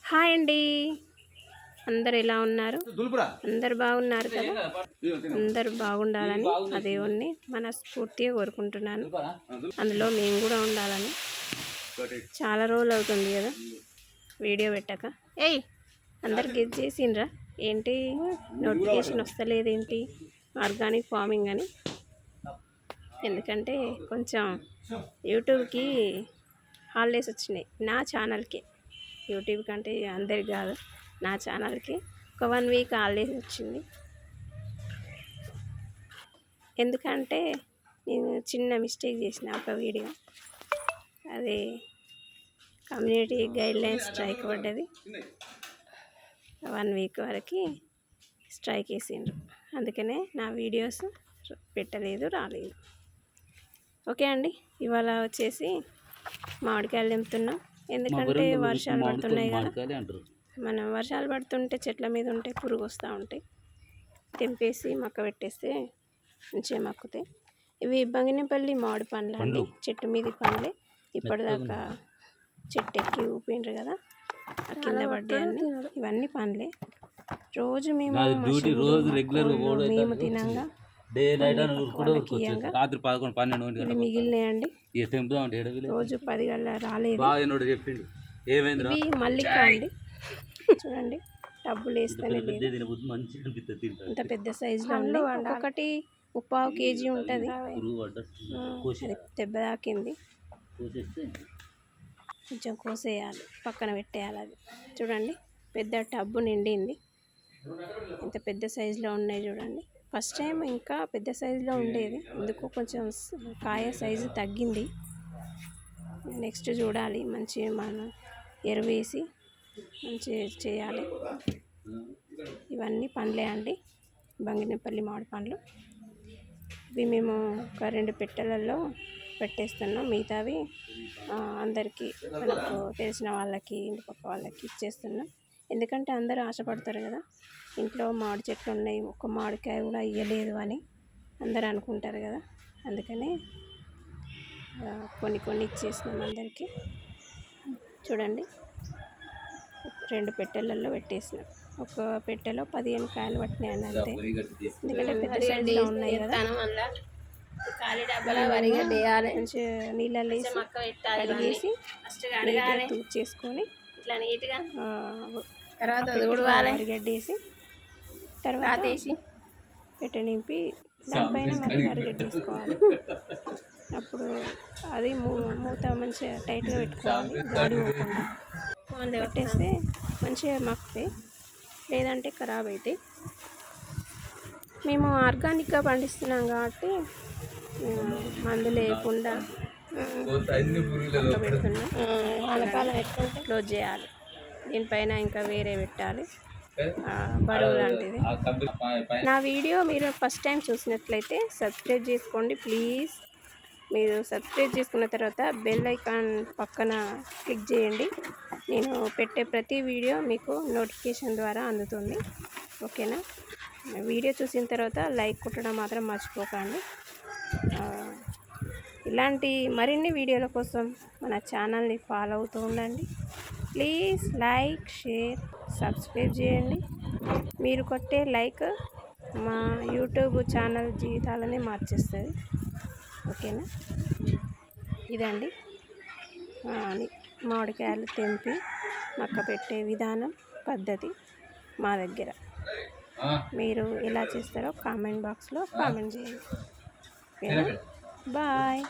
Hi అండి, అందరు ఎలా ఉన్నారు? అందరు బాగున్నారు కదా? అందరు బాగుండాలని ఆ దేవుణ్ణి మనస్ఫూర్తిగా కోరుకుంటున్నాను. అందులో మేము కూడా ఉండాలని. చాలా రోజులు అవుతుంది కదా వీడియో పెట్టక. అందరు గెట్ చేసిండ్రా ఏంటి? నోటిఫికేషన్ వస్తలేదు ఏంటి? ఆర్గానిక్ ఫార్మింగ్ అని. ఎందుకంటే కొంచెం యూట్యూబ్కి హాలిడేస్ వచ్చినాయి. నా ఛానల్కి, యూట్యూబ్ కంటే అందరికి కాదు, నా ఛానల్కి ఒక 1 వీక్ హాలిడేస్ వచ్చింది. ఎందుకంటే నేను చిన్న మిస్టేక్ చేసిన ఒక వీడియో, అది కమ్యూనిటీ గైడ్లైన్స్ స్ట్రైక్ పడ్డది. 1 వీక్ వరకు స్ట్రైక్ వేసిండ్రు. అందుకనే నా వీడియోస్ పెట్టలేదు, రాలేదు. ఓకే అండి, ఇవాళ వచ్చేసి మామిడికాయలు తెంపుతున్నాం. ఎందుకంటే వర్షాలు పడుతున్నాయి కదా, మనం వర్షాలు పడుతుంటే చెట్ల మీద ఉంటే పురుగు వస్తూ ఉంటాయి. తెంపేసి మక్క పెట్టేస్తే మంచిగా మక్కుతాయి. ఇవి బంగినపల్లి మామిడి పండ్లు అండి, చెట్టు మీద పండ్లే. ఇప్పటిదాకా చెట్టు ఎక్కి ఊపిండ్రు కదా, కింద పడ్డాయన్ని. ఇవన్నీ పండ్లే. రోజు మేము తినంగా రాత్రి 11-12 మిగిలినాయండి. రోజు 10 గంటల రాలేదు. ఇవి మల్లిక అండి, చూడండి డబ్బులు వేస్తేనే ఇంత పెద్ద సైజులో ఉంది. ఒక్కొక్కటి 1/4 కేజీ ఉంటుంది. దెబ్బ తాకింది, కొంచెం కోసేయాలి, పక్కన పెట్టేయాలి. అది చూడండి పెద్ద టబ్బు నిండింది. ఇంత పెద్ద సైజులో ఉన్నాయి చూడండి. ఫస్ట్ టైం ఇంకా పెద్ద సైజులో ఉండేది, ఎందుకు కొంచెం కాయ సైజు తగ్గింది. నెక్స్ట్ చూడాలి, మంచి మనం ఎరువు వేసి మంచి చేయాలి. ఇవన్నీ పండ్లే అండి, బంగినపల్లి మామిడి పండ్లు. ఇవి మేము ఒక 2 పెట్టెలలో పెట్టేస్తున్నాం. మిగతావి అందరికీ, మనకు తెలిసిన వాళ్ళకి, ఇంటి పక్క వాళ్ళకి ఇచ్చేస్తున్నాం. ఎందుకంటే అందరూ ఆశపడతారు కదా, ఇంట్లో మామిడి చెట్లు ఉన్నాయి, ఒక్క మామిడికాయ కూడా ఇవ్వలేదు అని అందరూ అనుకుంటారు కదా. అందుకనే కొన్ని ఇచ్చేసినాం అందరికీ. చూడండి 2 పెట్టెలలో పెట్టేసినాం. ఒక పెట్టెలో 15 కాయలు పట్టినాయి అంతే. ఎందుకంటే పెద్ద సైజులో ఉన్నాయి కదా. మంచిగా నీళ్ళలో వేసి కడిగేసి తూర్చేసుకొని తర్వాత వరిగడ్డేసి తర్వాత వేసి పెట్టె నింపి దానిపైన మరి వరిగడ్డ వేసుకోవాలి. అప్పుడు అది మూత మంచిగా టైట్గా పెట్టుకోవాలి, గాలి పోకుండా పెట్టేస్తే మంచిగా మక్కుతాయి, లేదంటే ఖరాబ్ అవుతాయి. మేము ఆర్గానిక్గా పండిస్తున్నాం కాబట్టి మందులు వేయకుండా పెడుతున్నాం. క్లోజ్ చేయాలి, దీనిపైన ఇంకా వేరే పెట్టాలి, బరువు లాంటిది. నా వీడియో మీరు ఫస్ట్ టైం చూసినట్లయితే సబ్స్క్రైబ్ చేసుకోండి ప్లీజ్. మీరు సబ్స్క్రైబ్ చేసుకున్న తర్వాత బెల్ ఐకాన్ పక్కన క్లిక్ చేయండి. నేను పెట్టే ప్రతి వీడియో మీకు నోటిఫికేషన్ ద్వారా అందుతుంది. ఓకేనా? వీడియో చూసిన తర్వాత లైక్ కొట్టడం మాత్రం మర్చిపోకండి. ఇలాంటి మరిన్ని వీడియోల కోసం మన ఛానల్ని ఫాలో అవుతూ ఉండండి. ప్లీజ్ లైక్, షేర్, సబ్స్క్రైబ్ చేయండి. మీరు కొట్టే లైక్ మా యూట్యూబ్ ఛానల్ జీవితాలనే మార్చేస్తుంది. ఓకేనా? ఇదండి మామిడికాయలు తెంపి మక్క పెట్టే విధానం, పద్ధతి మా దగ్గర. మీరు ఎలా చేస్తారో కామెంట్ బాక్స్లో కామెంట్ చేయండి. ఓకేనా? బాయ్.